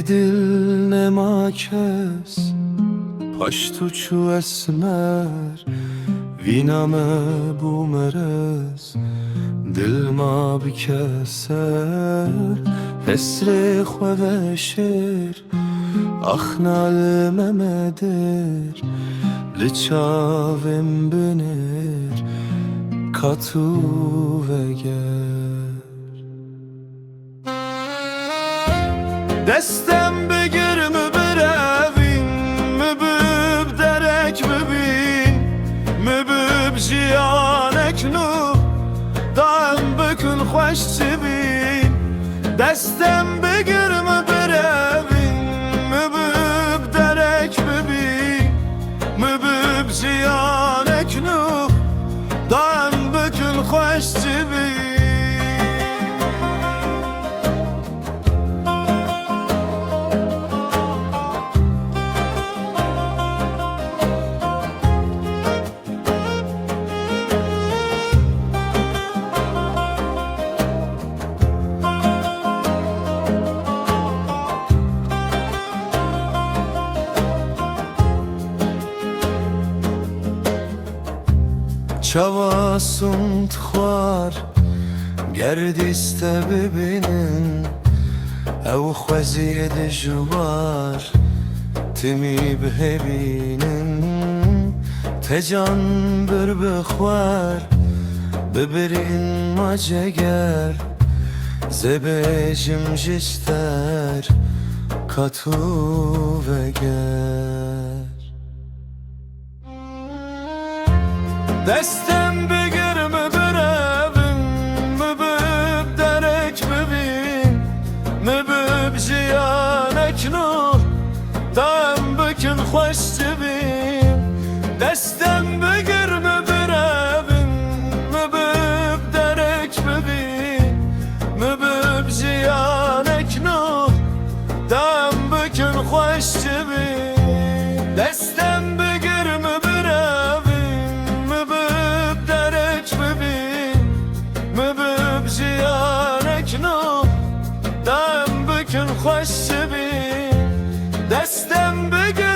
دل نما کس پشتو چو اسمر وینامه بومرز دل ما بکسر حسر خواه شیر اخنال ممدر لچاوم بنر کاتو وگر دستم بگیر مبروین مبب درک ببین مبب جیانک نو دام بکن خوش چبین دستم بگیر مبروین مبب درک ببین مبب جیانک نو دام بکن خوش چبین Çavasın tıxar Gerdiste bibinin Ev xweziyede jwar Timi bihebinin Tecan bir bixwar Bibirin maceger Zebejim jişter Katu veger دستم بگیر مبروین مبب درک ببین مبب جیانک نور دام بکن خوش چبین دستم بگیر مبروین مبب درک ببین مبب جیانک نور دام بکن خوش چبین دستم بگیر مبروین خوش بین دستم بگیر